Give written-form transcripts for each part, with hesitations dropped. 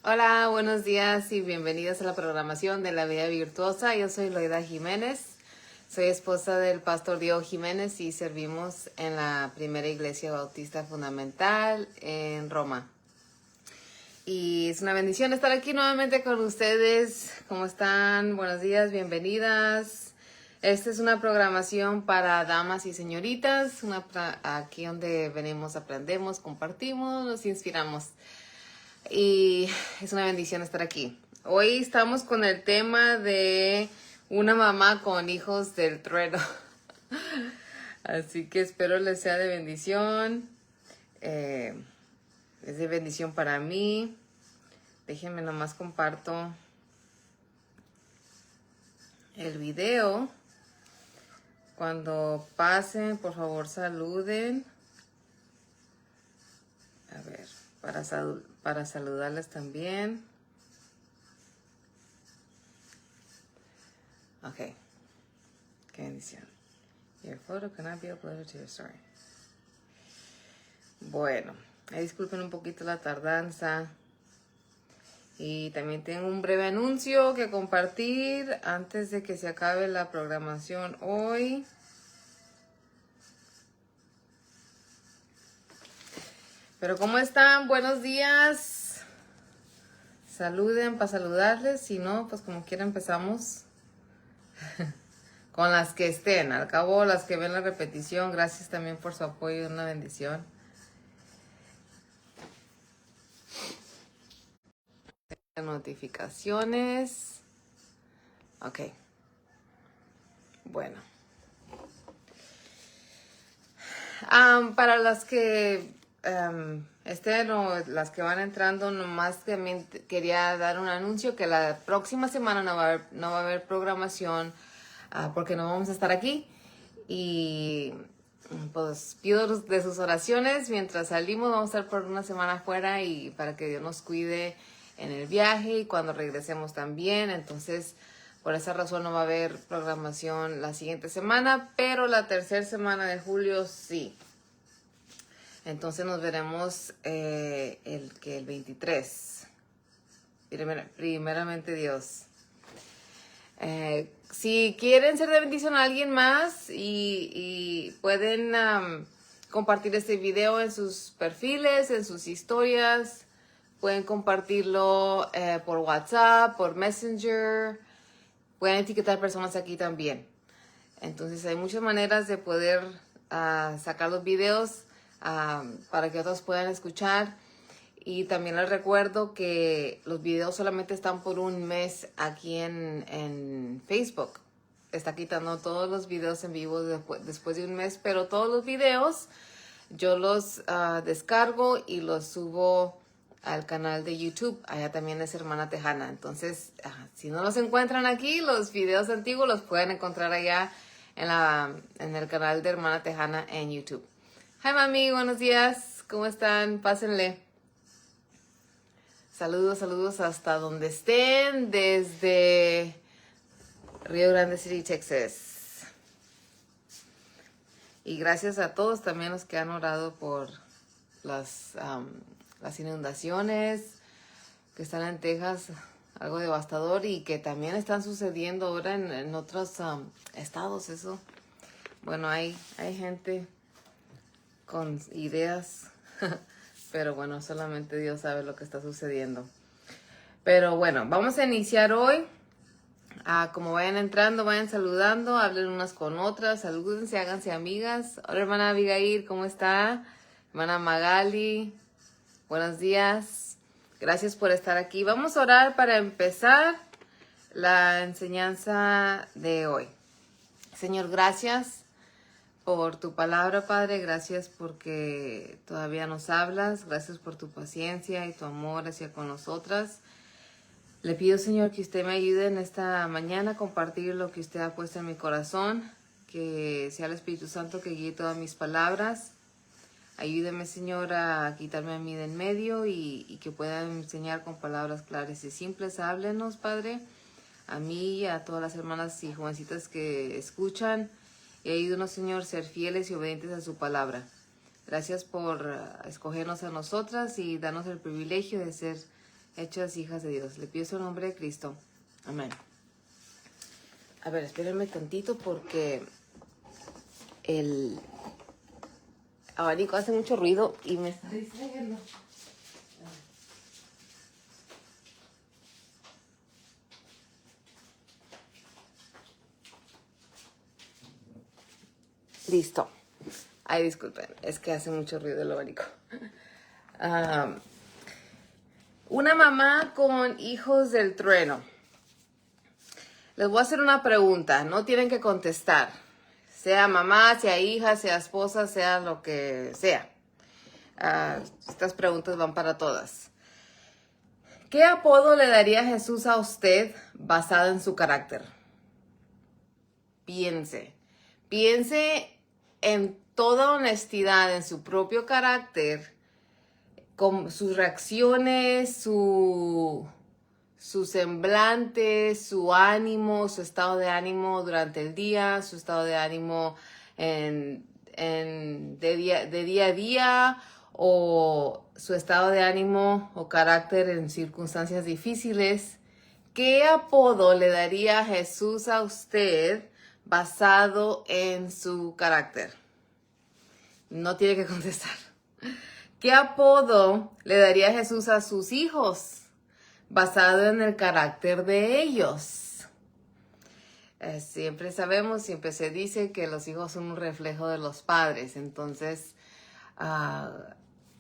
Hola, buenos días y bienvenidos a la programación de La Vida Virtuosa. Yo soy Loida Jiménez, soy esposa del pastor Diego Jiménez y servimos en la primera iglesia bautista fundamental en Roma. Y es una bendición estar aquí nuevamente con ustedes. ¿Cómo están? Buenos días, bienvenidas. Esta es una programación para damas y señoritas, aquí donde venimos, aprendemos, compartimos, nos inspiramos. Y es una bendición estar aquí. Hoy estamos con el tema de una mamá con hijos del trueno. Así que espero les sea de bendición. Es de bendición para mí. Déjenme nomás comparto el video. Cuando pasen, por favor saluden. A ver, para saludarles también. Ok. Qué bendición. Your photo cannot be uploaded to your story. Bueno, disculpen un poquito la tardanza. Y también tengo un breve anuncio que compartir antes de que se acabe la programación hoy. Pero ¿cómo están? Buenos días. Saluden para saludarles. Si no, pues como quiera empezamos. Con las que estén. Al cabo, las que ven la repetición, gracias también por su apoyo. Una bendición. Notificaciones. Ok. Bueno. Para las que estén o las que van entrando, nomás también quería dar un anuncio que la próxima semana no va a haber programación porque no vamos a estar aquí. Y pues pido de sus oraciones mientras salimos. Vamos a estar por una semana afuera y para que Dios nos cuide en el viaje y cuando regresemos también. Entonces, por esa razón no va a haber programación la siguiente semana, pero la tercera semana de julio sí. Entonces nos veremos el 23. Primeramente Dios. Si quieren ser de bendición a alguien más y pueden compartir este video en sus perfiles, en sus historias, pueden compartirlo por WhatsApp, por Messenger, pueden etiquetar personas aquí también. Entonces hay muchas maneras de poder sacar los videos para que otros puedan escuchar. Y también les recuerdo que los videos solamente están por un mes aquí en Facebook. Está quitando todos los videos en vivo después de un mes, pero todos los videos yo los descargo y los subo al canal de YouTube. Allá también es Hermana Tejana. Entonces, si no los encuentran aquí, los videos antiguos los pueden encontrar allá en el canal de Hermana Tejana en YouTube. Hi, mami, buenos días. ¿Cómo están? Pásenle. Saludos hasta donde estén, desde Rio Grande City, Texas. Y gracias a todos también los que han orado por las inundaciones que están en Texas, algo devastador y que también están sucediendo ahora en otros estados. Eso, bueno, hay gente con ideas. Pero bueno, solamente Dios sabe lo que está sucediendo. Pero bueno, vamos a iniciar hoy. Como vayan entrando, vayan saludando, hablen unas con otras, salúdense, háganse amigas. Hola, hermana Abigail, ¿cómo está? Hermana Magali, buenos días. Gracias por estar aquí. Vamos a orar para empezar la enseñanza de hoy. Señor, gracias por tu palabra, Padre. Gracias porque todavía nos hablas. Gracias por tu paciencia y tu amor hacia con nosotras. Le pido, Señor, que usted me ayude en esta mañana a compartir lo que usted ha puesto en mi corazón. Que sea el Espíritu Santo que guíe todas mis palabras. Ayúdeme, Señor, a quitarme a mí de en medio y que pueda enseñar con palabras claras y simples. Háblenos, Padre, a mí y a todas las hermanas y jovencitas que escuchan. Y ayúdanos, Señor, a ser fieles y obedientes a su palabra. Gracias por escogernos a nosotras y darnos el privilegio de ser hechas hijas de Dios. Le pido su nombre de Cristo. Amén. A ver, espérenme tantito porque el abanico hace mucho ruido y me está distrayendo. Listo. Ay, disculpen, es que hace mucho ruido el abanico. Una mamá con hijos del trueno. Les voy a hacer una pregunta, no tienen que contestar. Sea mamá, sea hija, sea esposa, sea lo que sea. Estas preguntas van para todas. ¿Qué apodo le daría Jesús a usted basado en su carácter? Piense en toda honestidad en su propio carácter, con sus reacciones, su semblante, su ánimo, su estado de ánimo durante el día, su estado de ánimo de día a día, o su estado de ánimo o carácter en circunstancias difíciles. ¿Qué apodo le daría Jesús a usted basado en su carácter? No tiene que contestar. ¿Qué apodo le daría Jesús a sus hijos basado en el carácter de ellos? Siempre sabemos, siempre se dice que los hijos son un reflejo de los padres. Entonces,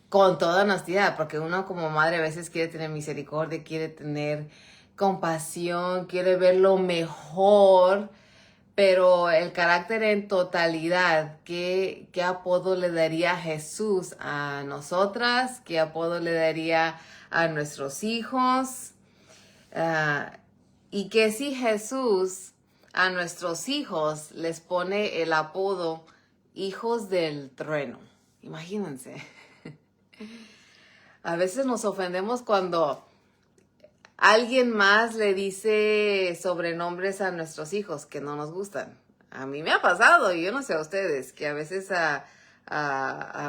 con toda honestidad, porque uno como madre a veces quiere tener misericordia, quiere tener compasión, quiere ver lo mejor, pero el carácter en totalidad, ¿qué apodo le daría Jesús a nosotras? ¿Qué apodo le daría a nuestros hijos? Y que si Jesús a nuestros hijos les pone el apodo hijos del trueno. Imagínense. A veces nos ofendemos cuando alguien más le dice sobrenombres a nuestros hijos que no nos gustan. A mí me ha pasado, y yo no sé a ustedes, que a veces a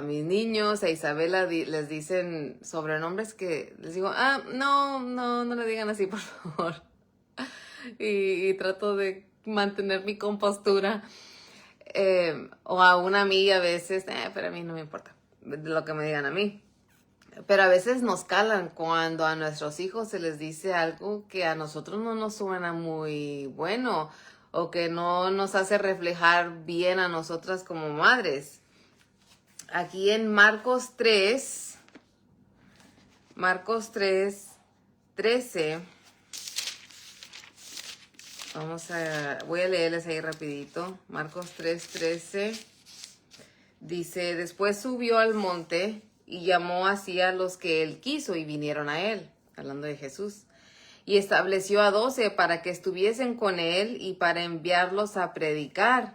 mis niños, a Isabela, les dicen sobrenombres que les digo, no le digan así, por favor. Y trato de mantener mi compostura. O a una amiga a veces, pero a mí no me importa lo que me digan a mí. Pero a veces nos calan cuando a nuestros hijos se les dice algo que a nosotros no nos suena muy bueno o que no nos hace reflejar bien a nosotras como madres. Aquí en Marcos 3:13, voy a leerles ahí rapidito. Marcos 3:13 dice, después subió al monte y llamó así a los que él quiso y vinieron a él, hablando de Jesús. Y estableció a 12 para que estuviesen con él y para enviarlos a predicar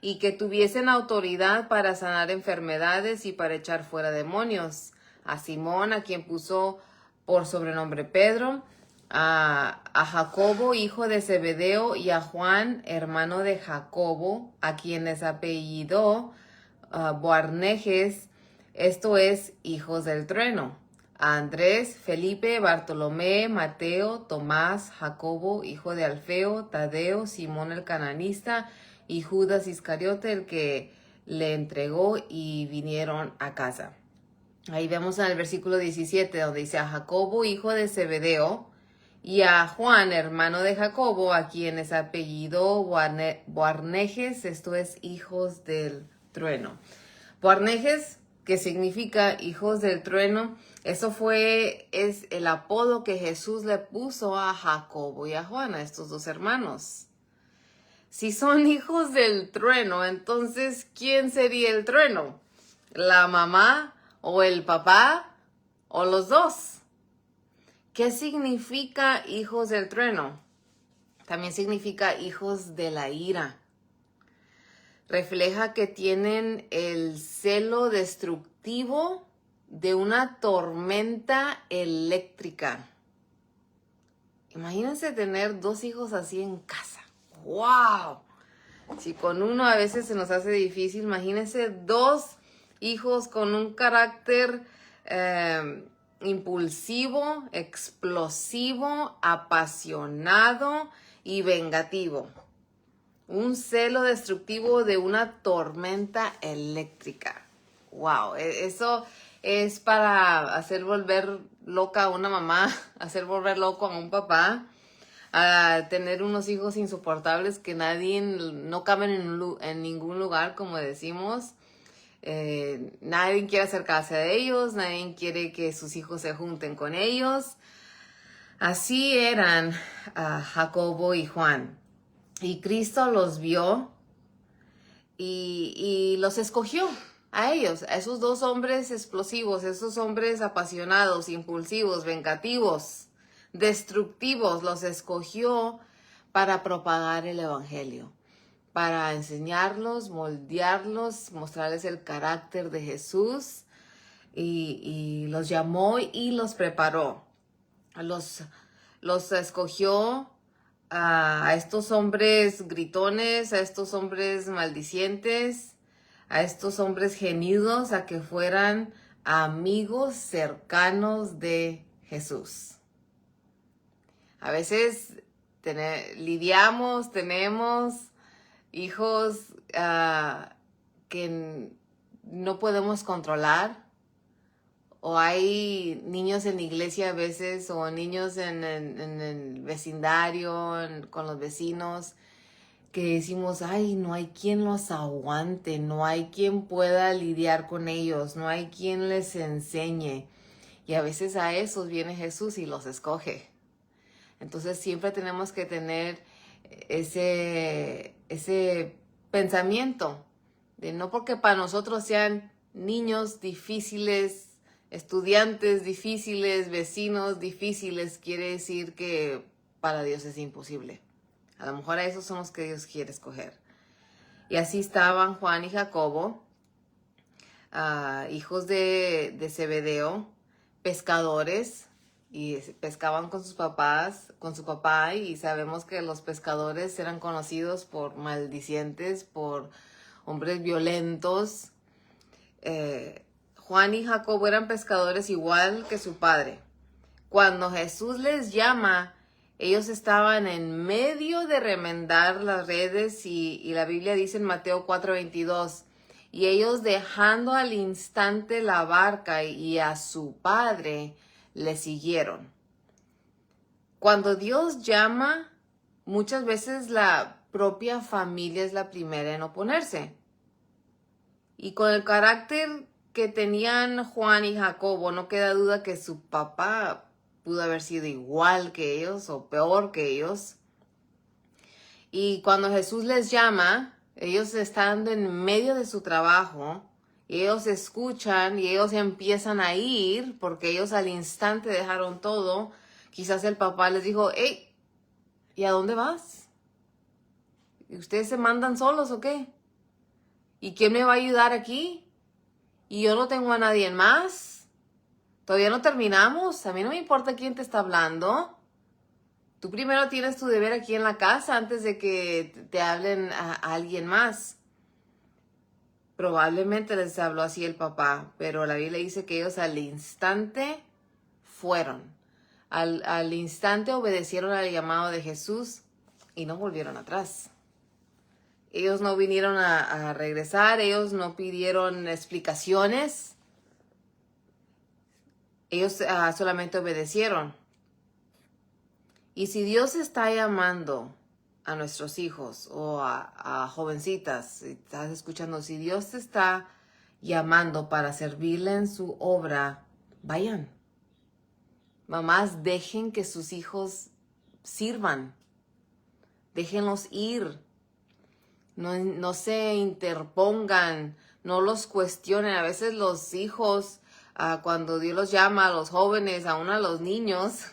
y que tuviesen autoridad para sanar enfermedades y para echar fuera demonios. A Simón, a quien puso por sobrenombre Pedro, a Jacobo, hijo de Zebedeo, y a Juan, hermano de Jacobo, a quienes apellidó Boanerges, esto es, hijos del trueno. A Andrés, Felipe, Bartolomé, Mateo, Tomás, Jacobo, hijo de Alfeo, Tadeo, Simón el cananista y Judas Iscariote, el que le entregó, y vinieron a casa. Ahí vemos en el versículo 17, donde dice a Jacobo, hijo de Zebedeo, y a Juan, hermano de Jacobo, a quienes apellidó Boanerges, esto es, hijos del trueno. Boanerges, que significa hijos del trueno, es el apodo que Jesús le puso a Jacobo y a Juan, a estos dos hermanos. Si son hijos del trueno, entonces, ¿quién sería el trueno? ¿La mamá o el papá o los dos? ¿Qué significa hijos del trueno? También significa hijos de la ira. Refleja que tienen el celo destructivo de una tormenta eléctrica. Imagínense tener dos hijos así en casa. ¡Wow! Si con uno a veces se nos hace difícil, imagínense dos hijos con un carácter impulsivo, explosivo, apasionado y vengativo. Un celo destructivo de una tormenta eléctrica. Wow, eso es para hacer volver loca a una mamá, hacer volver loco a un papá, a tener unos hijos insoportables que no caben en ningún lugar, como decimos. Nadie quiere acercarse a ellos, nadie quiere que sus hijos se junten con ellos. Así eran Jacobo y Juan. Y Cristo los vio y los escogió a ellos, a esos dos hombres explosivos, esos hombres apasionados, impulsivos, vengativos, destructivos. Los escogió para propagar el evangelio, para enseñarlos, moldearlos, mostrarles el carácter de Jesús, y los llamó y los preparó. Los escogió a estos hombres gritones, a estos hombres maldicientes, a estos hombres gemidos, a que fueran amigos cercanos de Jesús. A veces tenemos hijos que no podemos controlar, o hay niños en la iglesia a veces, o niños en el vecindario, con los vecinos, que decimos, ay, no hay quien los aguante, no hay quien pueda lidiar con ellos, no hay quien les enseñe. Y a veces a esos viene Jesús y los escoge. Entonces siempre tenemos que tener ese pensamiento de no porque para nosotros sean niños difíciles, estudiantes difíciles, vecinos difíciles, quiere decir que para Dios es imposible. A lo mejor a esos son los que Dios quiere escoger. Y así estaban Juan y Jacobo, hijos de Zebedeo, pescadores, y pescaban con sus papás, con su papá, y sabemos que los pescadores eran conocidos por maldicientes, por hombres violentos. Juan y Jacobo eran pescadores igual que su padre. Cuando Jesús les llama, ellos estaban en medio de remendar las redes, y la Biblia dice en Mateo 4:22, y ellos dejando al instante la barca y a su padre, le siguieron. Cuando Dios llama, muchas veces la propia familia es la primera en oponerse. Y con el carácter que tenían Juan y Jacobo, no queda duda que su papá pudo haber sido igual que ellos o peor que ellos. Y cuando Jesús les llama, ellos estando en medio de su trabajo, y ellos escuchan y ellos empiezan a ir, porque ellos al instante dejaron todo. Quizás el papá les dijo, hey, ¿y a dónde vas? ¿Y ustedes se mandan solos o qué? ¿Y quién me va a ayudar aquí? Y yo no tengo a nadie más. Todavía no terminamos. A mí no me importa quién te está hablando. Tú primero tienes tu deber aquí en la casa antes de que te hablen a alguien más. Probablemente les habló así el papá, pero la Biblia dice que ellos al instante fueron. Al instante obedecieron al llamado de Jesús y no volvieron atrás. Ellos no vinieron a regresar, ellos no pidieron explicaciones. Ellos solamente obedecieron. Y si Dios está llamando a nuestros hijos o a jovencitas, si estás escuchando, si Dios te está llamando para servirle en su obra, vayan. Mamás, dejen que sus hijos sirvan. Déjenlos ir. No se interpongan, no los cuestionen. A veces los hijos, cuando Dios los llama, a los jóvenes, aún a los niños,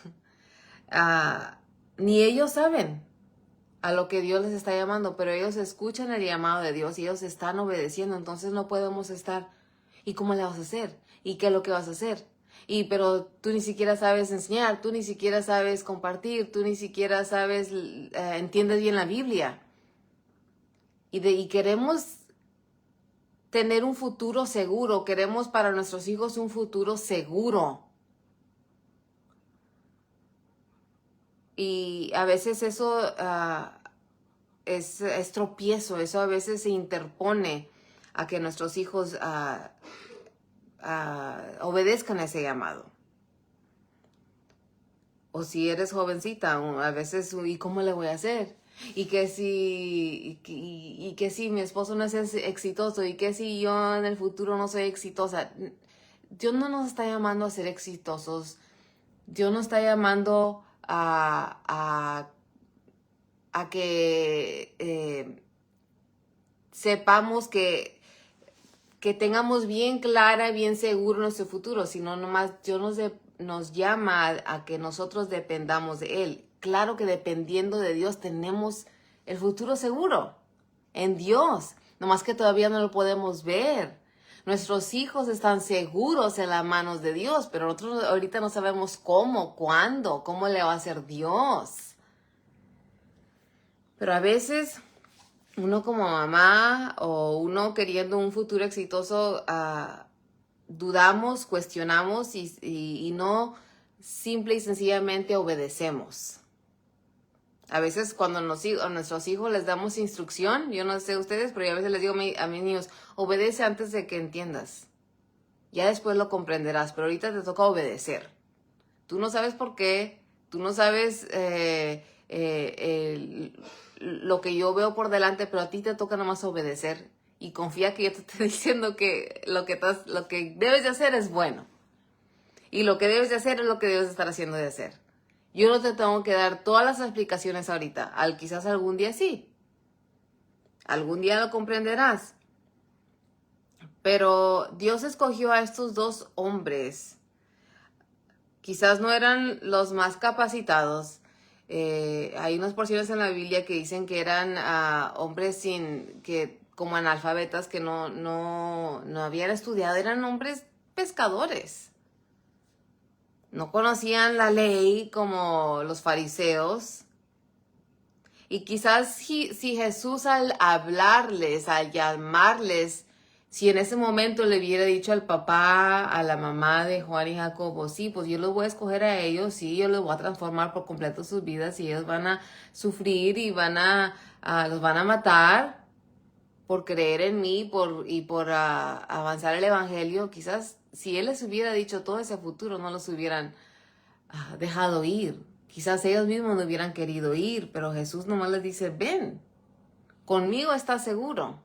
ni ellos saben a lo que Dios les está llamando, pero ellos escuchan el llamado de Dios y ellos están obedeciendo. Entonces no podemos estar, ¿y cómo le vas a hacer? ¿Y qué es lo que vas a hacer? Pero tú ni siquiera sabes enseñar, tú ni siquiera sabes compartir, tú ni siquiera sabes, entiendes bien la Biblia. Y queremos tener un futuro seguro, queremos para nuestros hijos un futuro seguro. Y a veces eso es tropiezo, eso a veces se interpone a que nuestros hijos obedezcan a ese llamado. O si eres jovencita, a veces, ¿y cómo le voy a hacer? Y que si mi esposo no es exitoso, y que si yo en el futuro no soy exitosa. Dios no nos está llamando a ser exitosos. Dios nos está llamando a que sepamos que tengamos bien clara y bien seguro nuestro futuro, sino nomás Dios nos llama a que nosotros dependamos de Él. Claro que dependiendo de Dios tenemos el futuro seguro en Dios, nomás que todavía no lo podemos ver. Nuestros hijos están seguros en las manos de Dios, pero nosotros ahorita no sabemos cómo, cuándo, cómo le va a hacer Dios. Pero a veces uno como mamá o uno queriendo un futuro exitoso, dudamos, cuestionamos y no simple y sencillamente obedecemos. A veces cuando a nuestros hijos les damos instrucción, yo no sé ustedes, pero yo a veces les digo a mis niños, obedece antes de que entiendas. Ya después lo comprenderás, pero ahorita te toca obedecer. Tú no sabes por qué, tú no sabes lo que yo veo por delante, pero a ti te toca nomás obedecer. Y confía que yo te estoy diciendo que lo que debes de hacer es bueno. Y lo que debes de hacer es lo que debes de estar haciendo de hacer. Yo no te tengo que dar todas las explicaciones ahorita. Quizás algún día sí. Algún día lo comprenderás. Pero Dios escogió a estos dos hombres. Quizás no eran los más capacitados. Hay unas porciones en la Biblia que dicen que eran hombres como analfabetas, que no habían estudiado. Eran hombres pescadores. No conocían la ley como los fariseos. Y quizás si Jesús al hablarles, al llamarles, si en ese momento le hubiera dicho al papá, a la mamá de Juan y Jacobo, sí, pues yo los voy a escoger a ellos, sí, yo los voy a transformar por completo sus vidas y ellos van a sufrir y los van a matar por creer en mí y por avanzar el evangelio. Quizás si Él les hubiera dicho todo ese futuro, no los hubieran dejado ir. Quizás ellos mismos no hubieran querido ir, pero Jesús nomás les dice, ven, conmigo estás seguro.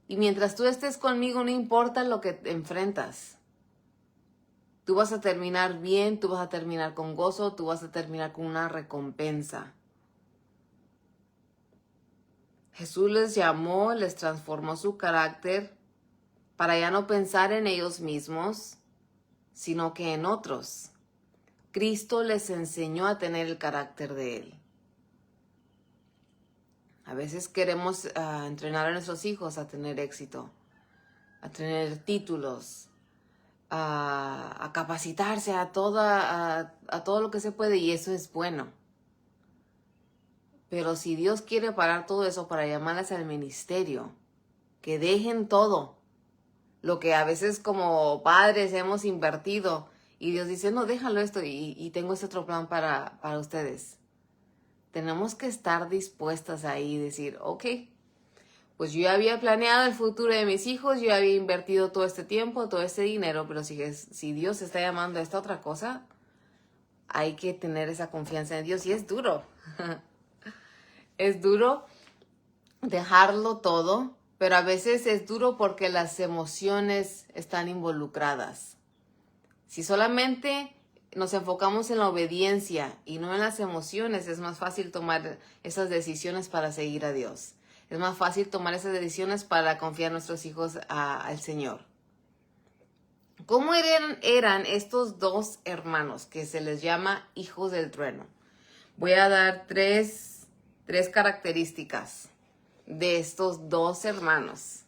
Y mientras tú estés conmigo, no importa lo que te enfrentas. Tú vas a terminar bien, tú vas a terminar con gozo, tú vas a terminar con una recompensa. Jesús les llamó, les transformó su carácter para ya no pensar en ellos mismos, sino que en otros. Cristo les enseñó a tener el carácter de Él. A veces queremos entrenar a nuestros hijos a tener éxito, a tener títulos, a capacitarse a todo lo que se puede, y eso es bueno. Pero si Dios quiere parar todo eso para llamarles al ministerio, que dejen todo lo que a veces como padres hemos invertido, y Dios dice, no, déjalo esto y tengo este otro plan para ustedes. Tenemos que estar dispuestas ahí y decir, ok, pues yo ya había planeado el futuro de mis hijos, yo ya había invertido todo este tiempo, todo este dinero, pero si Dios está llamando a esta otra cosa, hay que tener esa confianza en Dios. Y es duro. Es duro dejarlo todo, pero a veces es duro porque las emociones están involucradas. Si solamente nos enfocamos en la obediencia y no en las emociones, es más fácil tomar esas decisiones para seguir a Dios. Es más fácil tomar esas decisiones para confiar nuestros hijos al Señor. ¿Cómo eran estos dos hermanos que se les llama hijos del trueno? Voy a dar tres características de estos dos hermanos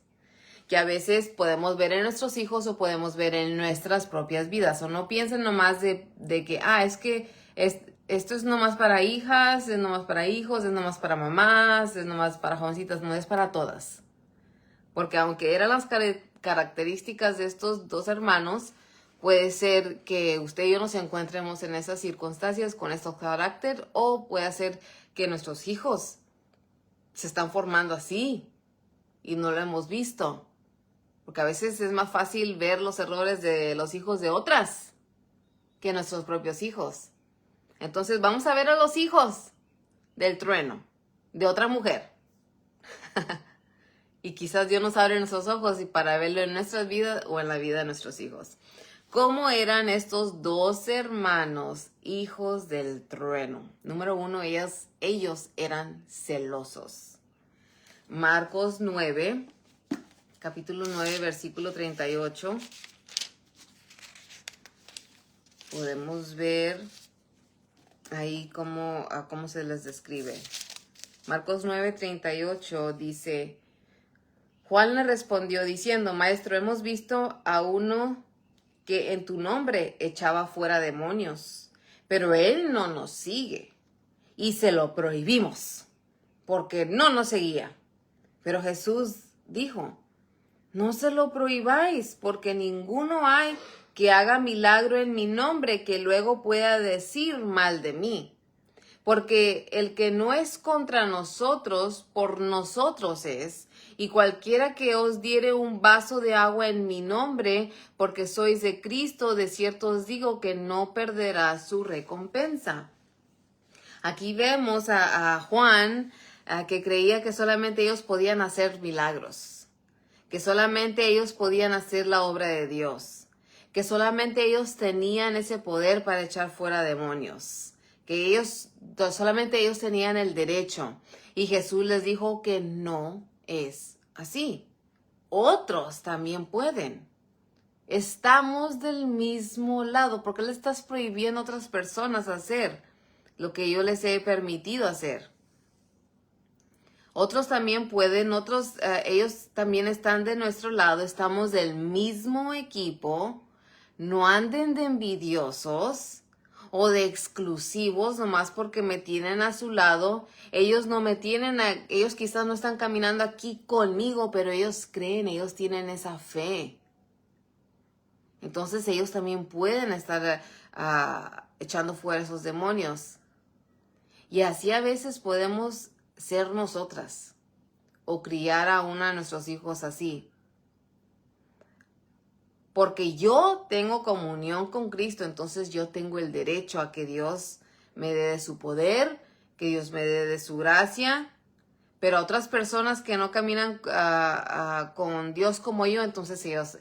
que a veces podemos ver en nuestros hijos o podemos ver en nuestras propias vidas. O no piensen nomás de que, es que esto es nomás para hijas, es nomás para hijos, es nomás para mamás, es nomás para jovencitas, no es para todas. Porque aunque eran las características de estos dos hermanos, Puede ser que usted y yo nos encontremos en esas circunstancias con estos carácter, o puede ser que nuestros hijos se están formando así y no lo hemos visto. Porque a veces es más fácil ver los errores de los hijos de otras que nuestros propios hijos. Entonces vamos a ver a los hijos del trueno, de otra mujer. Y quizás Dios nos abre nuestros ojos y para verlo en nuestras vidas o en la vida de nuestros hijos. ¿Cómo eran estos dos hermanos, hijos del trueno? Número 1, ellos eran celosos. Marcos 9, capítulo 9, versículo 38. Podemos ver ahí cómo se les describe. Marcos 9, 38 dice: Juan le respondió diciendo: Maestro, hemos visto a uno que en tu nombre echaba fuera demonios, pero él no nos sigue y se lo prohibimos porque no nos seguía. Pero Jesús dijo: No se lo prohibáis, porque ninguno hay que haga milagro en mi nombre que luego pueda decir mal de mí. Porque el que no es contra nosotros, por nosotros es. Y cualquiera que os diere un vaso de agua en mi nombre, porque sois de Cristo, de cierto os digo que no perderá su recompensa. Aquí vemos a Juan, que creía que solamente ellos podían hacer milagros, que solamente ellos podían hacer la obra de Dios, que solamente ellos tenían ese poder para echar fuera demonios, que solamente ellos tenían el derecho. Y Jesús les dijo que no es así. Otros también pueden. Estamos del mismo lado. ¿Por qué le estás prohibiendo a otras personas hacer lo que yo les he permitido hacer? Otros también pueden, ellos también están de nuestro lado, estamos del mismo equipo. No anden de envidiosos o de exclusivos nomás porque me tienen a su lado. Ellos ellos quizás no están caminando aquí conmigo, pero ellos creen, ellos tienen esa fe. Entonces ellos también pueden estar echando fuera esos demonios. Y así a veces podemos ser nosotras o criar a uno de nuestros hijos así. Porque yo tengo comunión con Cristo, entonces yo tengo el derecho a que Dios me dé de su poder, que Dios me dé de su gracia. Pero a otras personas que no caminan con Dios como yo, entonces ellos,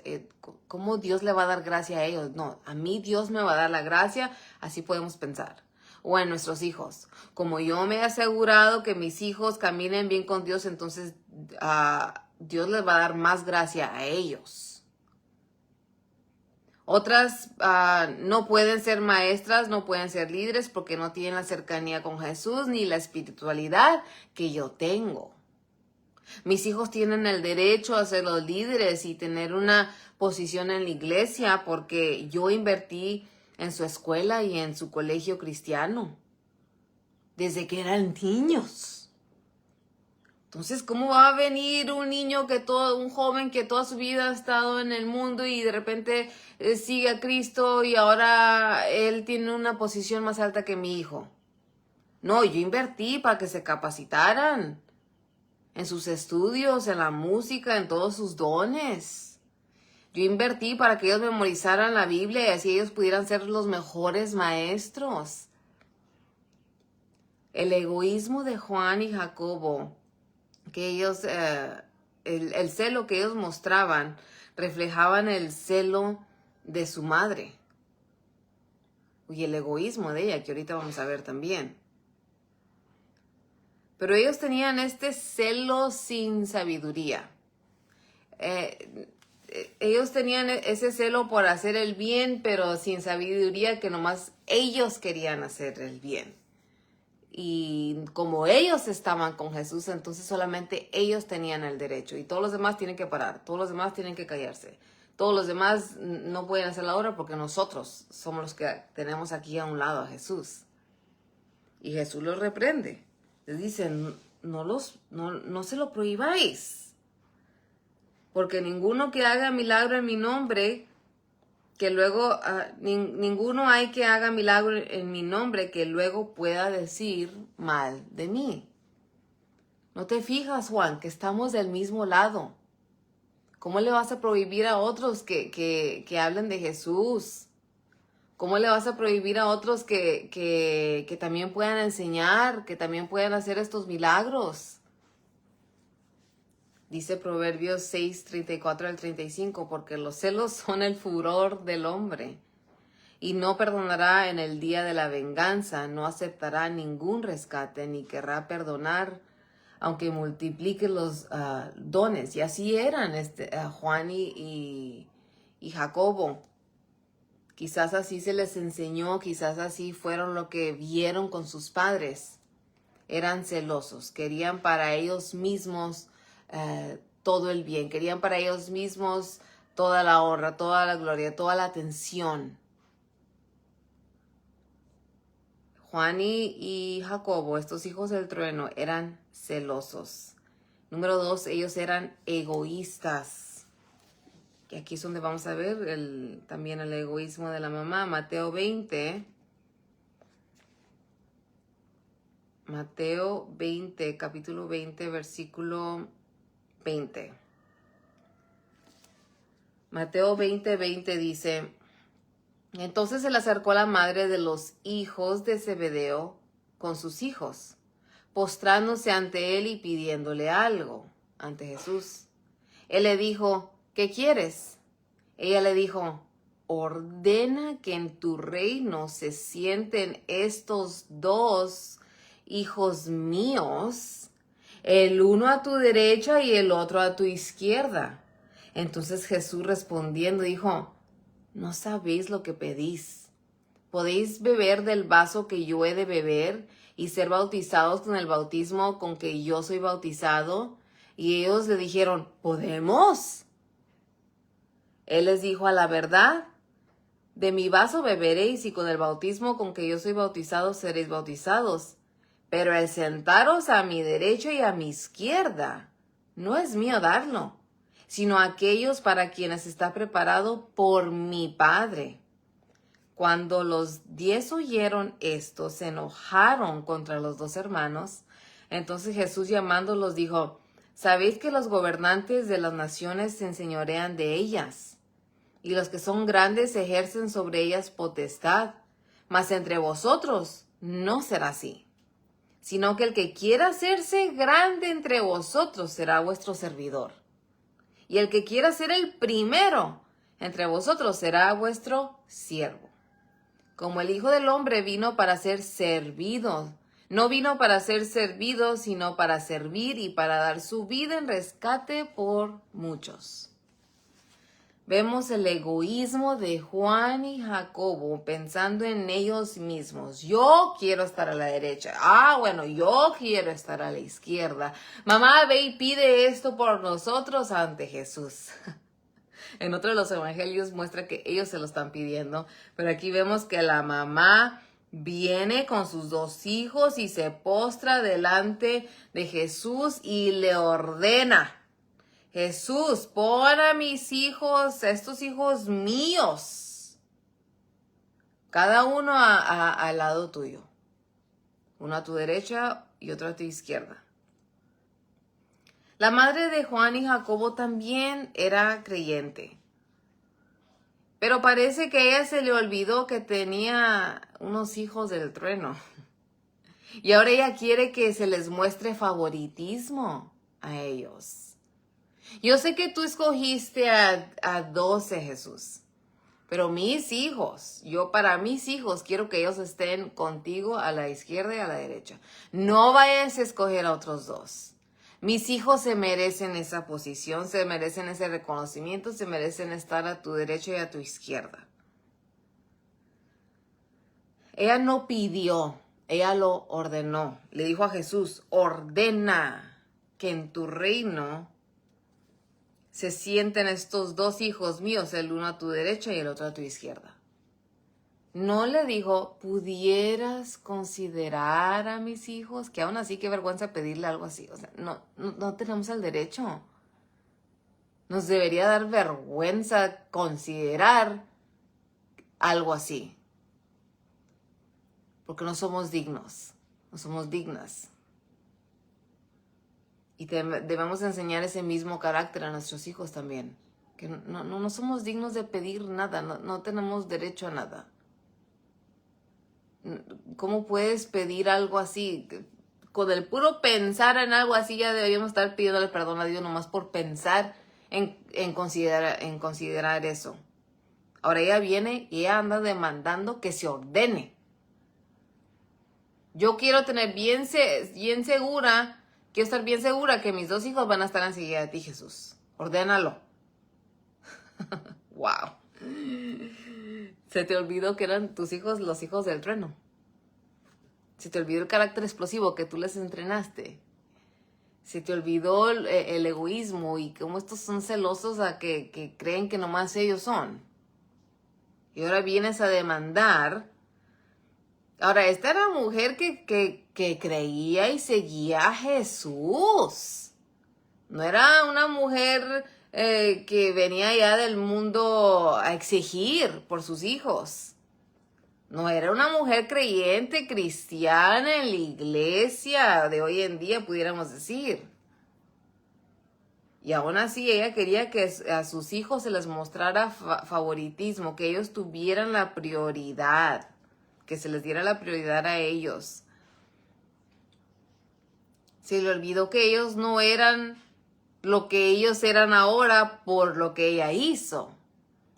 ¿cómo Dios le va a dar gracia a ellos? No, a mí Dios me va a dar la gracia, así podemos pensar. O en nuestros hijos. Como yo me he asegurado que mis hijos caminen bien con Dios, entonces Dios les va a dar más gracia a ellos. Otras no pueden ser maestras, no pueden ser líderes porque no tienen la cercanía con Jesús ni la espiritualidad que yo tengo. Mis hijos tienen el derecho a ser los líderes y tener una posición en la iglesia porque yo invertí en su escuela y en su colegio cristiano desde que eran niños. Entonces, ¿cómo va a venir un joven que toda su vida ha estado en el mundo y de repente sigue a Cristo y ahora él tiene una posición más alta que mi hijo? No, yo invertí para que se capacitaran en sus estudios, en la música, en todos sus dones. Yo invertí para que ellos memorizaran la Biblia y así ellos pudieran ser los mejores maestros. El egoísmo de Juan y Jacobo, que ellos, el celo que ellos mostraban, reflejaban el celo de su madre. Y el egoísmo de ella, que ahorita vamos a ver también. Pero ellos tenían este celo sin sabiduría. Ellos tenían ese celo por hacer el bien, pero sin sabiduría, que nomás ellos querían hacer el bien. Y como ellos estaban con Jesús, entonces solamente ellos tenían el derecho. Y todos los demás tienen que parar, todos los demás tienen que callarse. Todos los demás no pueden hacer la obra porque nosotros somos los que tenemos aquí a un lado a Jesús. Y Jesús los reprende. Les dice, no se lo prohibáis. Porque ninguno que haga milagro en mi nombre, que luego ninguno hay que haga milagro en mi nombre que luego pueda decir mal de mí. ¿No te fijas, Juan, que estamos del mismo lado? ¿Cómo le vas a prohibir a otros que hablen de Jesús? ¿Cómo le vas a prohibir a otros que también puedan enseñar, que también puedan hacer estos milagros? Dice Proverbios 6, 34 al 35, porque los celos son el furor del hombre, y no perdonará en el día de la venganza, no aceptará ningún rescate, ni querrá perdonar, aunque multiplique los dones. Y así eran Juan y Jacobo. Quizás así se les enseñó, quizás así fueron lo que vieron con sus padres. Eran celosos, querían para ellos mismos todo el bien, querían para ellos mismos toda la honra, toda la gloria, toda la atención. Juan y Jacobo, estos hijos del trueno, eran celosos. Número 2, ellos eran egoístas. Y aquí es donde vamos a ver también el egoísmo de la mamá. Mateo 20, capítulo 20, versículo 20. Mateo 20, 20 dice: entonces se le acercó la madre de los hijos de Zebedeo con sus hijos, postrándose ante él y pidiéndole algo, ante Jesús. Él le dijo: ¿qué quieres? Ella le dijo: ordena que en tu reino se sienten estos dos hijos míos, el uno a tu derecha y el otro a tu izquierda. Entonces Jesús respondiendo dijo: no sabéis lo que pedís. ¿Podéis beber del vaso que yo he de beber y ser bautizados con el bautismo con que yo soy bautizado? Y ellos le dijeron: ¿podemos? Él les dijo: a la verdad, de mi vaso beberéis y con el bautismo con que yo soy bautizado seréis bautizados. Pero el sentaros a mi derecha y a mi izquierda no es mío darlo, sino aquellos para quienes está preparado por mi Padre. Cuando los 10 oyeron esto, se enojaron contra los dos hermanos. Entonces Jesús llamándolos dijo: ¿sabéis que los gobernantes de las naciones se enseñorean de ellas, y los que son grandes ejercen sobre ellas potestad? Mas entre vosotros no será así, sino que el que quiera hacerse grande entre vosotros será vuestro servidor. Y el que quiera ser el primero entre vosotros será vuestro siervo. Como el Hijo del Hombre vino para ser servido, no vino para ser servido, sino para servir y para dar su vida en rescate por muchos. Vemos el egoísmo de Juan y Jacobo pensando en ellos mismos. Yo quiero estar a la derecha. Bueno, yo quiero estar a la izquierda. Mamá, ve y pide esto por nosotros ante Jesús. En otro de los evangelios muestra que ellos se lo están pidiendo, pero aquí vemos que la mamá viene con sus dos hijos y se postra delante de Jesús y le ordena: Jesús, pon a mis hijos, estos hijos míos, cada uno al lado tuyo, uno a tu derecha y otro a tu izquierda. La madre de Juan y Jacobo también era creyente, pero parece que a ella se le olvidó que tenía unos hijos del trueno. Y ahora ella quiere que se les muestre favoritismo a ellos. Yo sé que tú escogiste a 12, Jesús, pero mis hijos, para mis hijos quiero que ellos estén contigo a la izquierda y a la derecha. No vayas a escoger a otros dos. Mis hijos se merecen esa posición, se merecen ese reconocimiento, se merecen estar a tu derecha y a tu izquierda. Ella no pidió, ella lo ordenó. Le dijo a Jesús: ordena que en tu reino se sienten estos dos hijos míos, el uno a tu derecha y el otro a tu izquierda. No le dijo: pudieras considerar a mis hijos, que aún así qué vergüenza pedirle algo así. O sea, no tenemos el derecho. Nos debería dar vergüenza considerar algo así. Porque no somos dignos, no somos dignas. Y debemos enseñar ese mismo carácter a nuestros hijos también. Que no somos dignos de pedir nada, no tenemos derecho a nada. ¿Cómo puedes pedir algo así? Con el puro pensar en algo así ya deberíamos estar pidiéndole perdón a Dios nomás por pensar en considerar eso. Ahora ella viene y ella anda demandando que se ordene. Yo quiero tener quiero estar bien segura que mis 2 hijos van a estar enseguida de ti, Jesús. Ordénalo. Wow. Se te olvidó que eran tus hijos los hijos del trueno. Se te olvidó el carácter explosivo que tú les entrenaste. Se te olvidó el egoísmo y cómo estos son celosos a que creen que nomás ellos son. Y ahora vienes a demandar. Ahora, esta era una mujer que creía y seguía a Jesús. No era una mujer que venía ya del mundo a exigir por sus hijos. No era una mujer creyente, cristiana en la iglesia de hoy en día, pudiéramos decir. Y aún así ella quería que a sus hijos se les mostrara favoritismo, que ellos tuvieran la prioridad, que se les diera la prioridad a ellos. Se le olvidó que ellos no eran lo que ellos eran ahora por lo que ella hizo,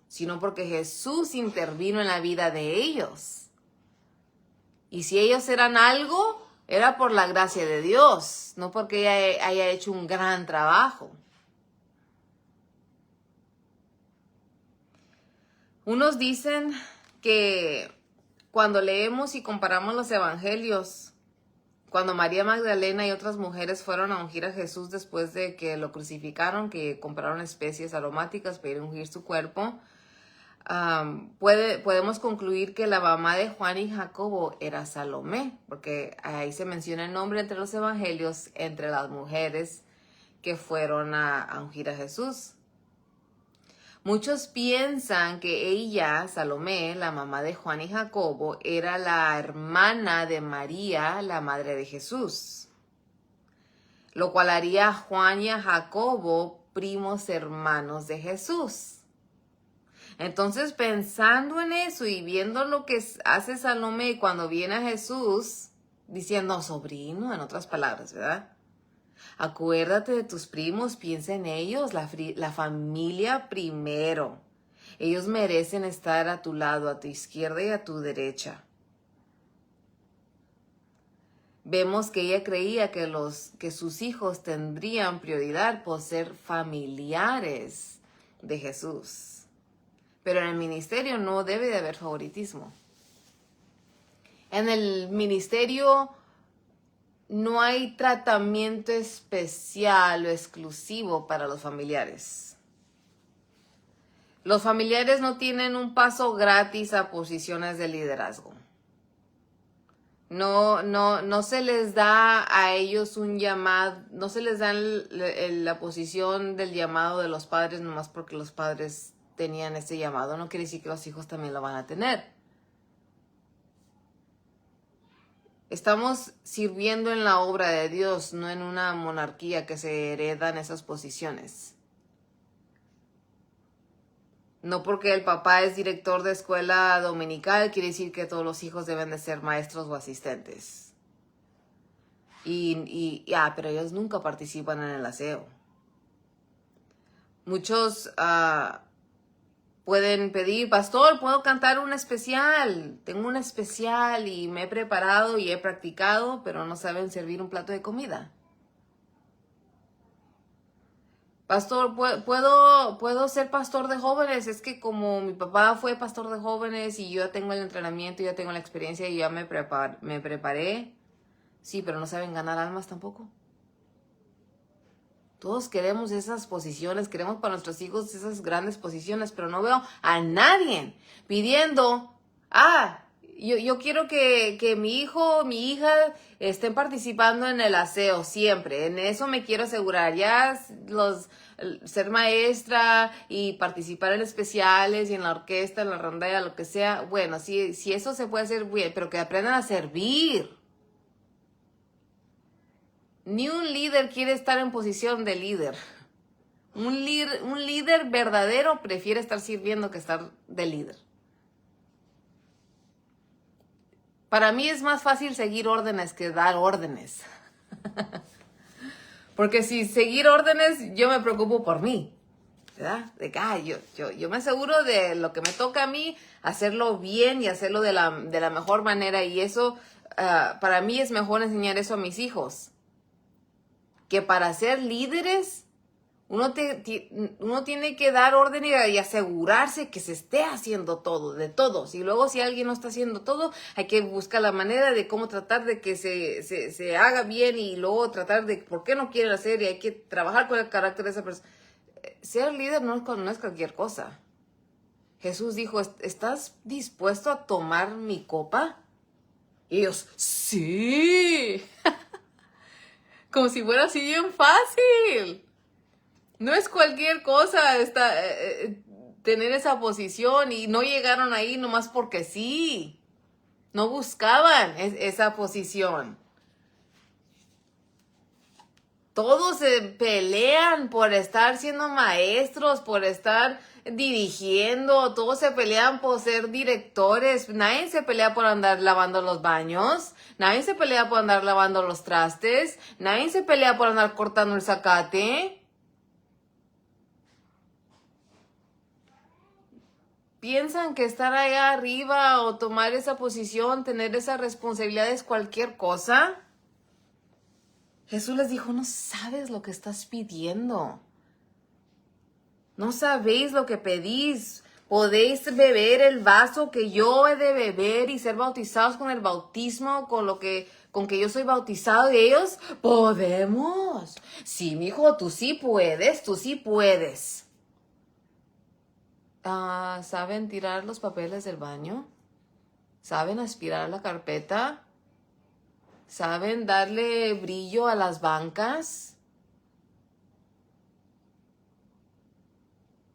sino porque Jesús intervino en la vida de ellos. Y si ellos eran algo, era por la gracia de Dios, no porque ella haya hecho un gran trabajo. Unos dicen que cuando leemos y comparamos los evangelios, cuando María Magdalena y otras mujeres fueron a ungir a Jesús después de que lo crucificaron, que compraron especies aromáticas para ir a ungir su cuerpo, podemos concluir que la mamá de Juan y Jacobo era Salomé, porque ahí se menciona el nombre entre los evangelios, entre las mujeres que fueron a ungir a Jesús. Muchos piensan que ella, Salomé, la mamá de Juan y Jacobo, era la hermana de María, la madre de Jesús, lo cual haría a Juan y a Jacobo primos hermanos de Jesús. Entonces, pensando en eso y viendo lo que hace Salomé cuando viene a Jesús, diciendo sobrino, en otras palabras, ¿verdad? Acuérdate de tus primos, piensa en ellos, la familia primero. Ellos merecen estar a tu lado, a tu izquierda y a tu derecha. Vemos que ella creía que sus hijos tendrían prioridad por ser familiares de Jesús. Pero en el ministerio no debe de haber favoritismo. En el ministerio no hay tratamiento especial o exclusivo para los familiares. Los familiares no tienen un paso gratis a posiciones de liderazgo. No se les da a ellos un llamado, no se les da la posición del llamado de los padres nomás porque los padres tenían ese llamado. No quiere decir que los hijos también lo van a tener. Estamos sirviendo en la obra de Dios, no en una monarquía que se heredan esas posiciones. No porque el papá es director de escuela dominical quiere decir que todos los hijos deben de ser maestros o asistentes. Pero ellos nunca participan en el aseo. Muchos pueden pedir, pastor, ¿puedo cantar un especial? Tengo un especial y me he preparado y he practicado, pero no saben servir un plato de comida. Pastor, ¿puedo ser pastor de jóvenes? Es que como mi papá fue pastor de jóvenes y yo ya tengo el entrenamiento, ya tengo la experiencia y ya me preparé. Sí, pero no saben ganar almas tampoco. Todos queremos esas posiciones, queremos para nuestros hijos esas grandes posiciones, pero no veo a nadie pidiendo, Yo quiero que mi hijo, mi hija estén participando en el aseo siempre. En eso me quiero asegurar. Ser maestra y participar en especiales y en la orquesta, en la rondalla, lo que sea. Bueno, si eso se puede hacer bien, pero que aprendan a servir. Ni un líder quiere estar en posición de líder. Un líder verdadero prefiere estar sirviendo que estar de líder. Para mí es más fácil seguir órdenes que dar órdenes. Porque si seguir órdenes, yo me preocupo por mí. ¿Verdad? De que yo me aseguro de lo que me toca a mí, hacerlo bien y hacerlo de la mejor manera. Y eso, para mí es mejor enseñar eso a mis hijos. Que para ser líderes, uno tiene que dar orden y asegurarse que se esté haciendo todo, de todos. Y luego si alguien no está haciendo todo, hay que buscar la manera de cómo tratar de que se haga bien y luego tratar de por qué no quieren hacer y hay que trabajar con el carácter de esa persona. Ser líder no es cualquier cosa. Jesús dijo, ¿estás dispuesto a tomar mi copa? Y ellos, sí. Como si fuera así bien fácil. No es cualquier cosa tener esa posición y no llegaron ahí nomás porque sí. No buscaban esa posición. Todos se pelean por estar siendo maestros, por estar dirigiendo, todos se pelean por ser directores. Nadie se pelea por andar lavando los baños, nadie se pelea por andar lavando los trastes, nadie se pelea por andar cortando el zacate. Piensan que estar allá arriba o tomar esa posición, tener esa responsabilidad es cualquier cosa. Jesús les dijo, no sabes lo que estás pidiendo. No sabéis lo que pedís. Podéis beber el vaso que yo he de beber y ser bautizados con el bautismo, con que yo soy bautizado. Y ellos, podemos. Sí, mijo, tú sí puedes, tú sí puedes. ¿Saben tirar los papeles del baño? ¿Saben aspirar la carpeta? ¿Saben darle brillo a las bancas?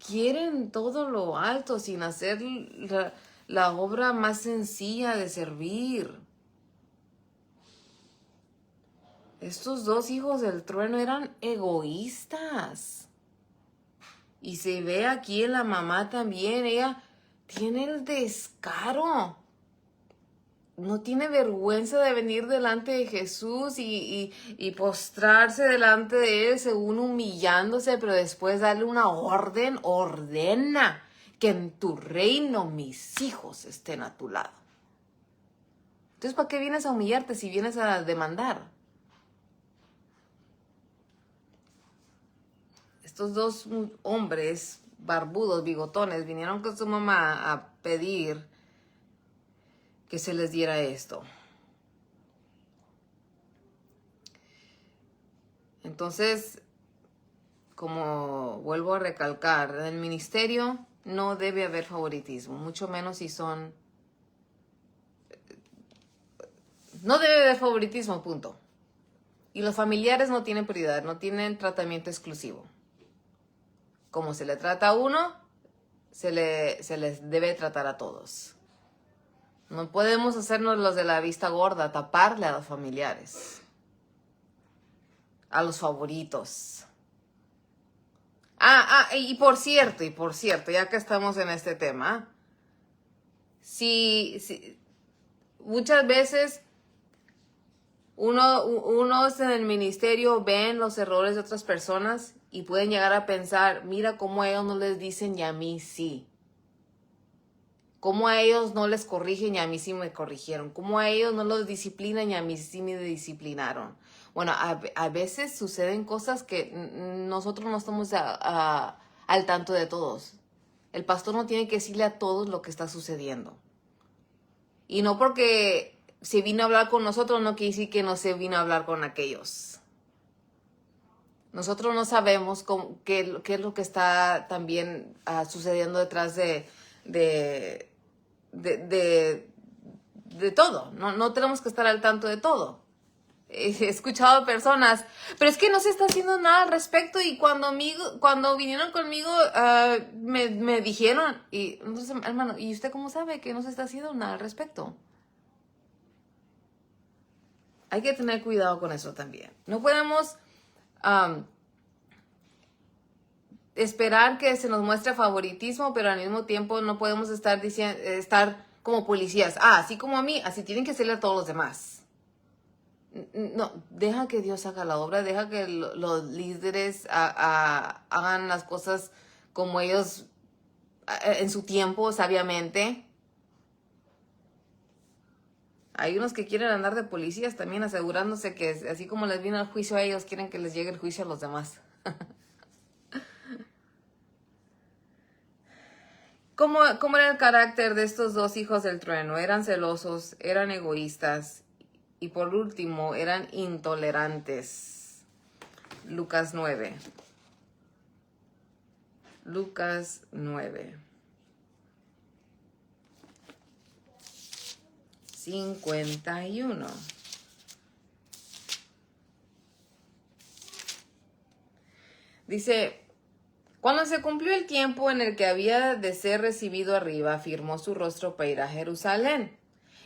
Quieren todo lo alto sin hacer la obra más sencilla de servir. Estos dos hijos del trueno eran egoístas. Y se ve aquí en la mamá también, ella tiene el descaro. No tiene vergüenza de venir delante de Jesús y postrarse delante de él según humillándose, pero después darle una orden, ordena que en tu reino mis hijos estén a tu lado. Entonces, ¿para qué vienes a humillarte si vienes a demandar? Estos dos hombres barbudos, bigotones, vinieron con su mamá a pedir que se les diera esto. Entonces, como vuelvo a recalcar, en el ministerio no debe haber favoritismo, mucho menos si son... No debe haber favoritismo, punto. Y los familiares no tienen prioridad, no tienen tratamiento exclusivo. Como se le trata a uno, se les debe tratar a todos. No podemos hacernos los de la vista gorda, taparle a los familiares, a los favoritos. Y por cierto, ya que estamos en este tema, si muchas veces unos en el ministerio ven los errores de otras personas y pueden llegar a pensar, mira cómo a ellos no les dicen y a mí sí. Cómo a ellos no les corrigen y a mí sí me corrigieron. Cómo a ellos no los disciplinan y a mí sí me disciplinaron. Bueno, a veces suceden cosas que nosotros no estamos al tanto de todos. El pastor no tiene que decirle a todos lo que está sucediendo. Y no porque se vino a hablar con nosotros, no quiere decir que no se vino a hablar con aquellos. Nosotros no sabemos qué es lo que está también sucediendo detrás de de todo. No tenemos que estar al tanto de todo. He escuchado personas, pero es que no se está haciendo nada al respecto, y cuando vinieron conmigo me dijeron, y entonces, hermano, ¿y usted cómo sabe que no se está haciendo nada al respecto? Hay que tener cuidado con eso también. No podemos esperar que se nos muestre favoritismo, pero al mismo tiempo no podemos estar como policías. Así como a mí, así tienen que serle a todos los demás. No, deja que Dios haga la obra, deja que los líderes hagan las cosas como ellos en su tiempo, sabiamente. Hay unos que quieren andar de policías también, asegurándose que así como les vino el juicio a ellos, quieren que les llegue el juicio a los demás. ¿Cómo era el carácter de estos dos hijos del trueno? Eran celosos, eran egoístas y por último eran intolerantes. Lucas 9. Lucas 9. 51. Dice, cuando se cumplió el tiempo en el que había de ser recibido arriba, afirmó su rostro para ir a Jerusalén.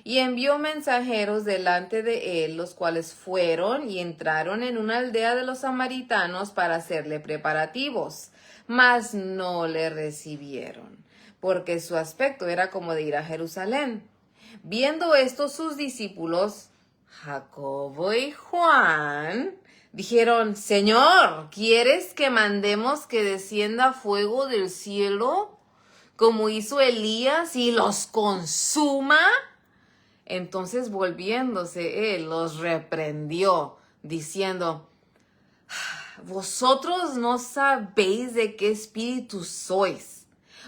Y envió mensajeros delante de él, los cuales fueron y entraron en una aldea de los samaritanos para hacerle preparativos. Mas no le recibieron, porque su aspecto era como de ir a Jerusalén. Viendo esto, sus discípulos, Jacobo y Juan, dijeron, Señor, ¿quieres que mandemos que descienda fuego del cielo, como hizo Elías, y los consuma? Entonces, volviéndose, él los reprendió, diciendo, vosotros no sabéis de qué espíritu sois,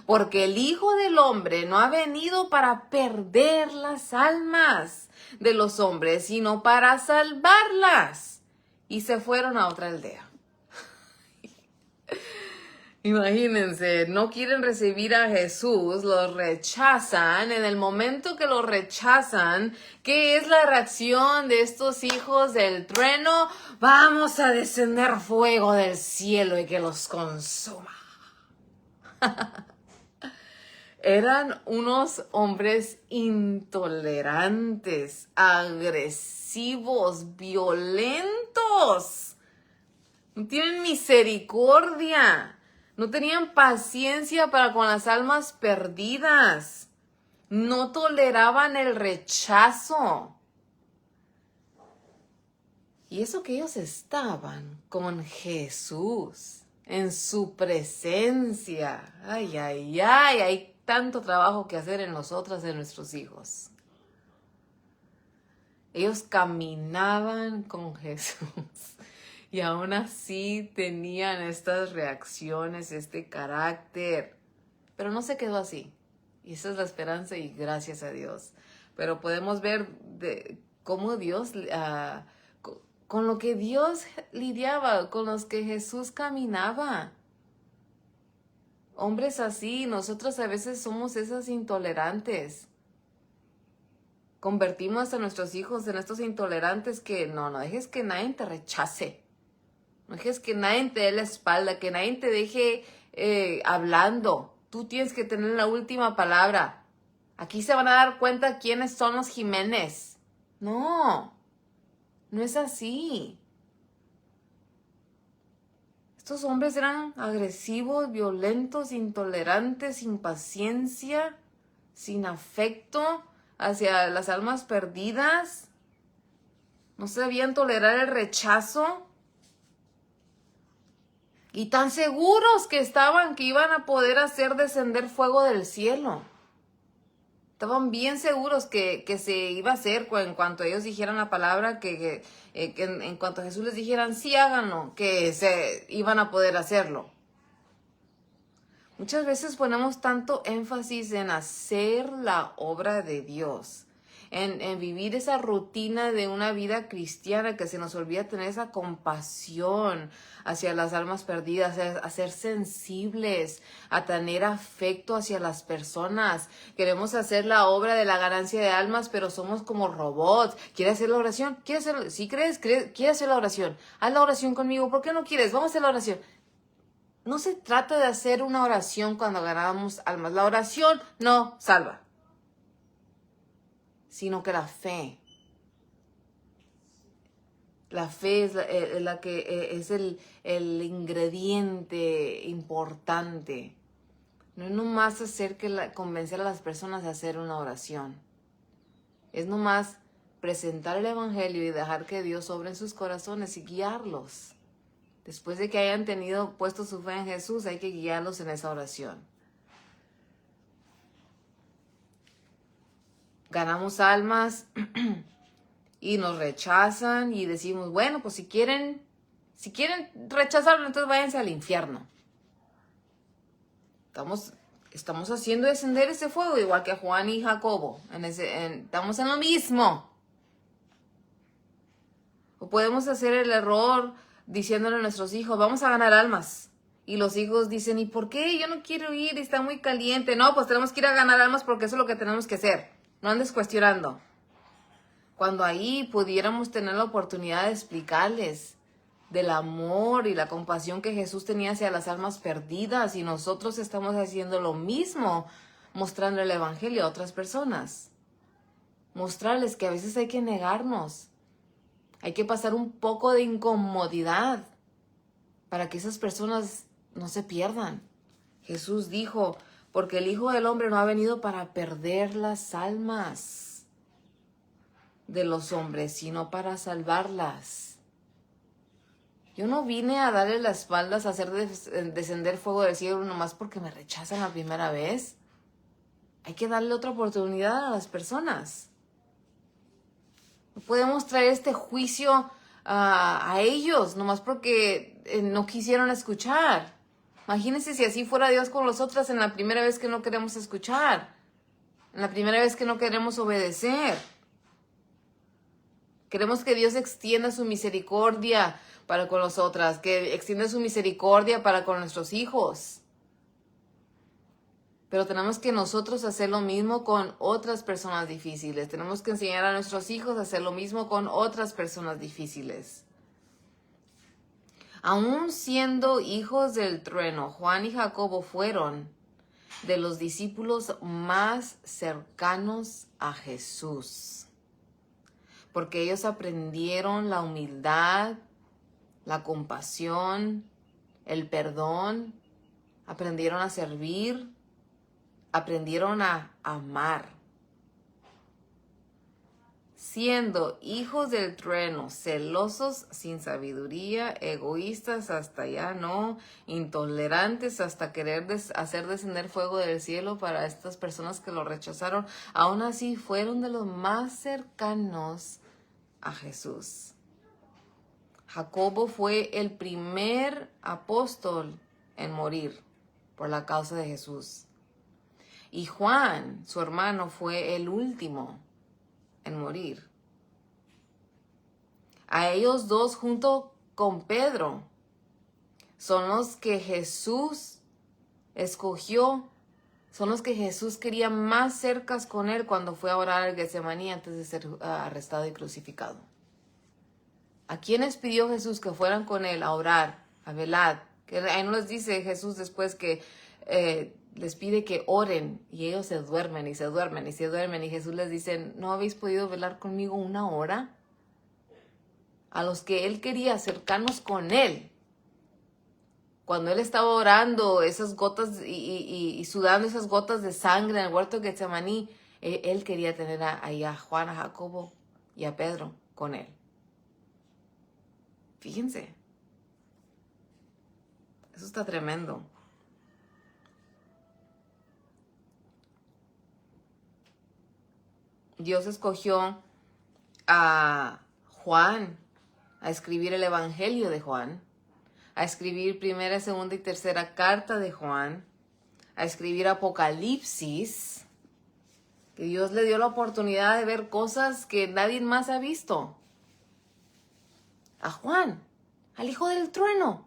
porque el Hijo del Hombre no ha venido para perder las almas de los hombres, sino para salvarlas. Y se fueron a otra aldea. Imagínense, no quieren recibir a Jesús, los rechazan. En el momento que los rechazan, ¿qué es la reacción de estos hijos del trueno? Vamos a descender fuego del cielo y que los consuma. Eran unos hombres intolerantes, agresivos, violentos. No tienen misericordia. No tenían paciencia para con las almas perdidas. No toleraban el rechazo. Y eso que ellos estaban con Jesús, en su presencia. Ay, ay, ay, hay tanto trabajo que hacer en nosotras, en nuestros hijos. Ellos caminaban con Jesús. Y aún así tenían estas reacciones, este carácter. Pero no se quedó así. Y esa es la esperanza y gracias a Dios. Pero podemos ver cómo Dios, con lo que Dios lidiaba, con los que Jesús caminaba. Hombres así, nosotros a veces somos esas intolerantes. Convertimos a nuestros hijos en estos intolerantes que no dejes que nadie te rechace. No dejes que nadie te dé la espalda, que nadie te deje hablando. Tú tienes que tener la última palabra. Aquí se van a dar cuenta quiénes son los Jiménez. No es así. Estos hombres eran agresivos, violentos, intolerantes, sin paciencia, sin afecto hacia las almas perdidas. No sabían tolerar el rechazo. Y tan seguros que estaban que iban a poder hacer descender fuego del cielo. Estaban bien seguros que se iba a hacer en cuanto ellos dijeran la palabra, que en cuanto Jesús les dijeran, sí, háganlo, que se iban a poder hacerlo. Muchas veces ponemos tanto énfasis en hacer la obra de Dios, en vivir esa rutina de una vida cristiana, que se nos olvida tener esa compasión hacia las almas perdidas, a ser sensibles, a tener afecto hacia las personas. Queremos hacer la obra de la ganancia de almas, pero somos como robots. ¿Quieres hacer la oración? ¿Quieres hacer? Si crees, ¿quieres hacer la oración? Haz la oración conmigo. ¿Por qué no quieres? Vamos a hacer la oración. No se trata de hacer una oración cuando ganamos almas. La oración no salva, sino que la fe es la que es el ingrediente importante. No es nomás convencer a las personas de hacer una oración. Es nomás presentar el evangelio y dejar que Dios obre en sus corazones y guiarlos. Después de que hayan puesto su fe en Jesús, hay que guiarlos en esa oración. Ganamos almas y nos rechazan y decimos, bueno, pues si quieren rechazarlo, entonces váyanse al infierno. Estamos haciendo descender ese fuego, igual que Juan y Jacobo. Estamos en lo mismo. O podemos hacer el error diciéndole a nuestros hijos, vamos a ganar almas. Y los hijos dicen, ¿y por qué? Yo no quiero ir, está muy caliente. No, pues tenemos que ir a ganar almas porque eso es lo que tenemos que hacer. No andes cuestionando. Cuando ahí pudiéramos tener la oportunidad de explicarles del amor y la compasión que Jesús tenía hacia las almas perdidas, y nosotros estamos haciendo lo mismo, mostrando el evangelio a otras personas. Mostrarles que a veces hay que negarnos. Hay que pasar un poco de incomodidad para que esas personas no se pierdan. Jesús dijo, porque el Hijo del Hombre no ha venido para perder las almas de los hombres, sino para salvarlas. Yo no vine a darle las espaldas, a hacer descender fuego del cielo nomás porque me rechazan la primera vez. Hay que darle otra oportunidad a las personas. No podemos traer este juicio a ellos, nomás porque no quisieron escuchar. Imagínense si así fuera Dios con nosotras en la primera vez que no queremos escuchar, en la primera vez que no queremos obedecer. Queremos que Dios extienda su misericordia para con nosotras, que extienda su misericordia para con nuestros hijos. Pero tenemos que nosotros hacer lo mismo con otras personas difíciles. Tenemos que enseñar a nuestros hijos a hacer lo mismo con otras personas difíciles. Aún siendo hijos del trueno, Juan y Jacobo fueron de los discípulos más cercanos a Jesús, porque ellos aprendieron la humildad, la compasión, el perdón, aprendieron a servir, aprendieron a amar. Siendo hijos del trueno, celosos, sin sabiduría, egoístas hasta ya no, intolerantes hasta querer hacer descender fuego del cielo para estas personas que lo rechazaron, aún así fueron de los más cercanos a Jesús. Jacobo fue el primer apóstol en morir por la causa de Jesús. Y Juan, su hermano, fue el último en morir. A ellos dos, junto con Pedro, son los que Jesús escogió, son los que Jesús quería más cercas con él cuando fue a orar al Getsemaní antes de ser arrestado y crucificado. ¿A quiénes pidió Jesús que fueran con él a orar, a velar? Que ahí no les dice Jesús después que les pide que oren y ellos se duermen y se duermen y se duermen y Jesús les dice, ¿no habéis podido velar conmigo una hora? A los que él quería cercanos con él. Cuando él estaba orando esas gotas y sudando esas gotas de sangre en el huerto de Getsemaní, él quería tener ahí a Juan, a Jacobo y a Pedro con él. Fíjense. Eso está tremendo. Dios escogió a Juan a escribir el Evangelio de Juan, a escribir primera, segunda y tercera carta de Juan, a escribir Apocalipsis, Que Dios le dio la oportunidad de ver cosas que nadie más ha visto. A Juan, al hijo del trueno.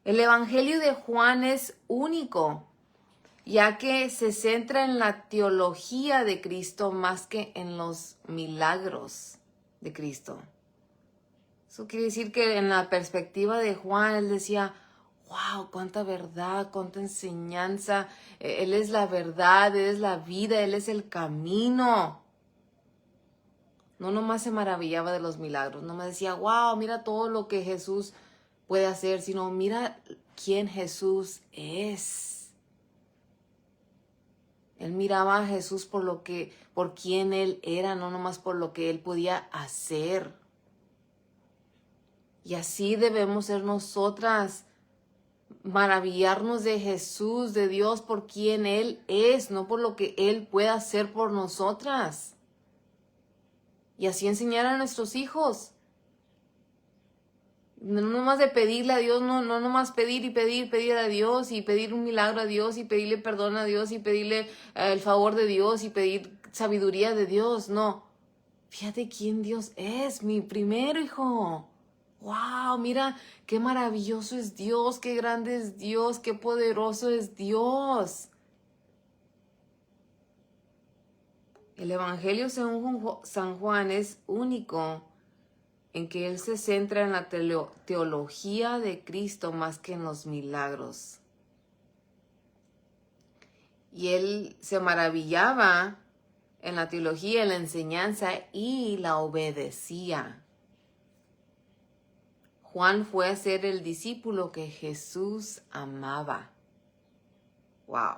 El evangelio de Juan es único, ya que se centra en la teología de Cristo más que en los milagros de Cristo. Eso quiere decir que en la perspectiva de Juan, él decía, wow, cuánta verdad, cuánta enseñanza. Él es la verdad, Él es la vida, Él es el camino. No nomás se maravillaba de los milagros, no me decía, wow, mira todo lo que Jesús puede hacer, sino mira quién Jesús es. Él miraba a Jesús por quién Él era, no nomás por lo que Él podía hacer. Y así debemos ser nosotras, maravillarnos de Jesús, de Dios, por quien Él es, no por lo que Él pueda hacer por nosotras. Y así enseñar a nuestros hijos. No nomás de pedirle a Dios, no nomás pedir a Dios y pedir un milagro a Dios y pedirle perdón a Dios y pedirle el favor de Dios y pedir sabiduría de Dios, no. Fíjate quién Dios es, mi primero hijo. ¡Wow! Mira qué maravilloso es Dios, qué grande es Dios, qué poderoso es Dios. El Evangelio según San Juan es único en que Él se centra en la teología de Cristo más que en los milagros. Y Él se maravillaba en la teología, en la enseñanza y la obedecía. Juan fue a ser el discípulo que Jesús amaba. ¡Wow!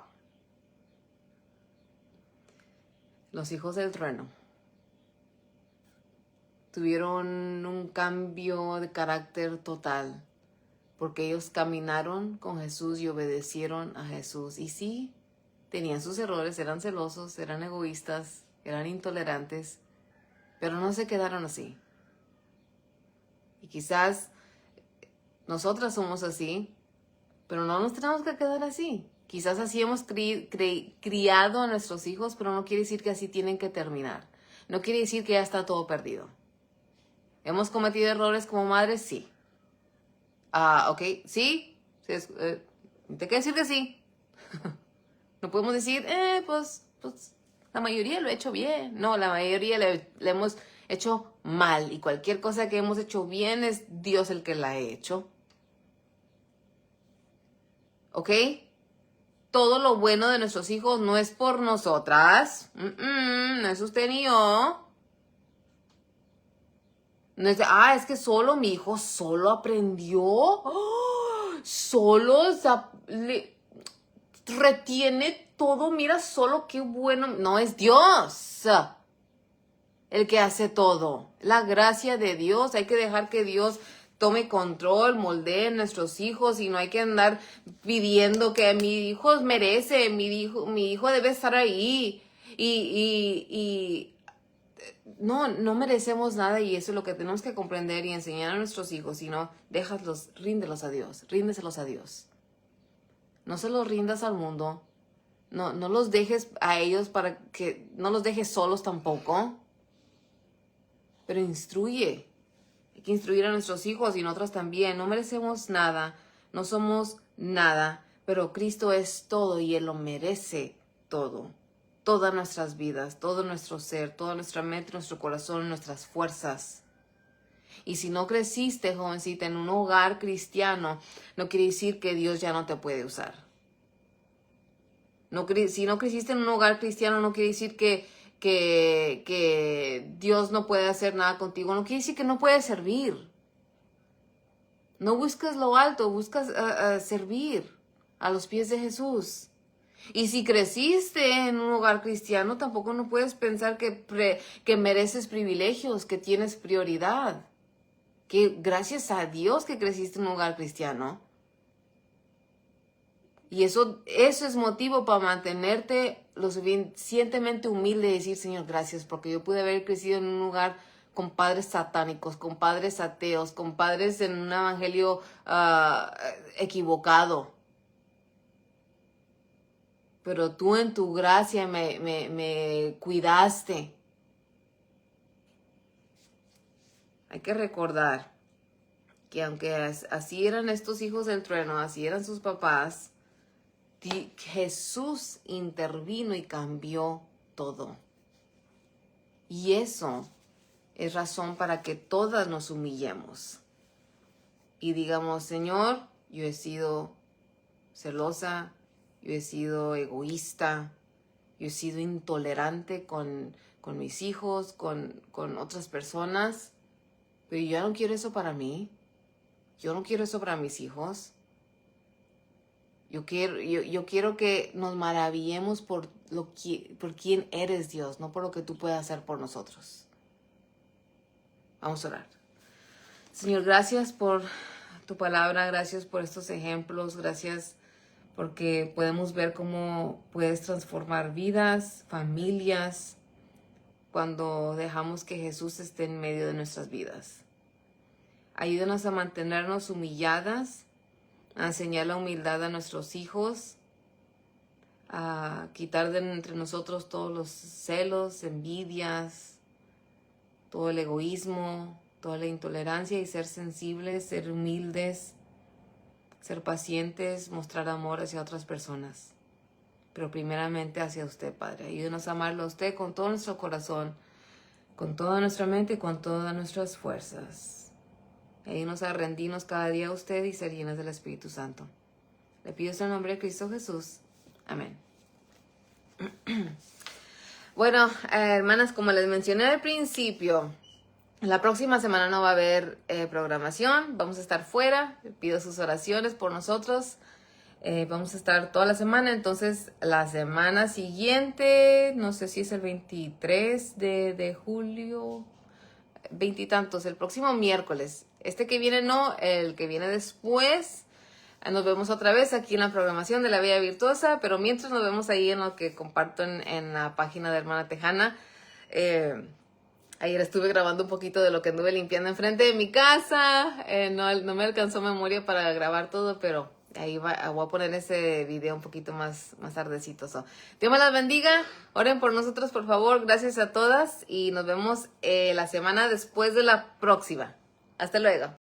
Los hijos del trueno tuvieron un cambio de carácter total porque ellos caminaron con Jesús y obedecieron a Jesús. Y sí, tenían sus errores, eran celosos, eran egoístas, eran intolerantes, pero no se quedaron así. Y quizás nosotras somos así, pero no nos tenemos que quedar así. Quizás así hemos criado a nuestros hijos, pero no quiere decir que así tienen que terminar. No quiere decir que ya está todo perdido. ¿Hemos cometido errores como madres? Sí. Ok, ¿sí? Te quiero decir que sí. No podemos decir, pues la mayoría lo he hecho bien. No, la mayoría le hemos hecho mal. Y cualquier cosa que hemos hecho bien es Dios el que la ha hecho. ¿Ok? Todo lo bueno de nuestros hijos no es por nosotras. No es usted ni yo. No es de, es que solo mi hijo solo aprendió. Solo retiene todo. Mira solo qué bueno. No, es Dios el que hace todo. La gracia de Dios. Hay que dejar que Dios tome control, moldee nuestros hijos y no hay que andar pidiendo que mi hijo merece, mi hijo debe estar ahí. No merecemos nada y eso es lo que tenemos que comprender y enseñar a nuestros hijos, sino ríndeselos a Dios. No se los rindas al mundo, no los dejes a ellos no los dejes solos tampoco, pero instruye. Hay que instruir a nuestros hijos y nosotros también. No merecemos nada, no somos nada, pero Cristo es todo y Él lo merece todo. Todas nuestras vidas, todo nuestro ser, toda nuestra mente, nuestro corazón, nuestras fuerzas. Y si no creciste, jovencita, en un hogar cristiano, no quiere decir que Dios ya no te puede usar. Si no creciste en un hogar cristiano, no quiere decir que Dios no puede hacer nada contigo. No quiere decir que no puedes servir. No buscas lo alto, buscas servir a los pies de Jesús. Y si creciste en un hogar cristiano, tampoco no puedes pensar que mereces privilegios, que tienes prioridad. Que gracias a Dios que creciste en un hogar cristiano. Y eso es motivo para mantenerte lo suficientemente humilde y decir, Señor, gracias, porque yo pude haber crecido en un lugar con padres satánicos, con padres ateos, con padres en un evangelio equivocado. pero tú en tu gracia me cuidaste. Hay que recordar que aunque así eran estos hijos del trueno, así eran sus papás, Jesús intervino y cambió todo. Y eso es razón para que todas nos humillemos y digamos, Señor, yo he sido celosa, yo he sido egoísta, yo he sido intolerante con mis hijos, con otras personas, pero yo no quiero eso para mí. Yo no quiero eso para mis hijos. Yo quiero que nos maravillemos por quién eres, Dios, no por lo que tú puedes hacer por nosotros. Vamos a orar. Señor, gracias por tu palabra, gracias por estos ejemplos, gracias porque podemos ver cómo puedes transformar vidas, familias, cuando dejamos que Jesús esté en medio de nuestras vidas. Ayúdanos a mantenernos humilladas, a enseñar la humildad a nuestros hijos, a quitar de entre nosotros todos los celos, envidias, todo el egoísmo, toda la intolerancia y ser sensibles, ser humildes, ser pacientes, mostrar amor hacia otras personas. Pero primeramente hacia usted, Padre. Ayúdenos a amarlo a usted con todo nuestro corazón, con toda nuestra mente y con todas nuestras fuerzas. Ayúdenos a rendirnos cada día a usted y ser llenos del Espíritu Santo. Le pido en el nombre de Cristo Jesús. Amén. Bueno, hermanas, como les mencioné al principio, la próxima semana no va a haber programación. Vamos a estar fuera. Le pido sus oraciones por nosotros. Vamos a estar toda la semana. Entonces, la semana siguiente, no sé si es el 23 de julio, veintitantos, el próximo miércoles. Este que viene no, el que viene después. Nos vemos otra vez aquí en la programación de La Vida Virtuosa, pero mientras nos vemos ahí en lo que comparto en la página de Hermana Tejana. Ayer estuve grabando un poquito de lo que anduve limpiando enfrente de mi casa. No me alcanzó memoria para grabar todo, pero ahí voy a poner ese video un poquito más tardecito. Dios me las bendiga. Oren por nosotros, por favor. Gracias a todas y nos vemos la semana después de la próxima. Hasta luego.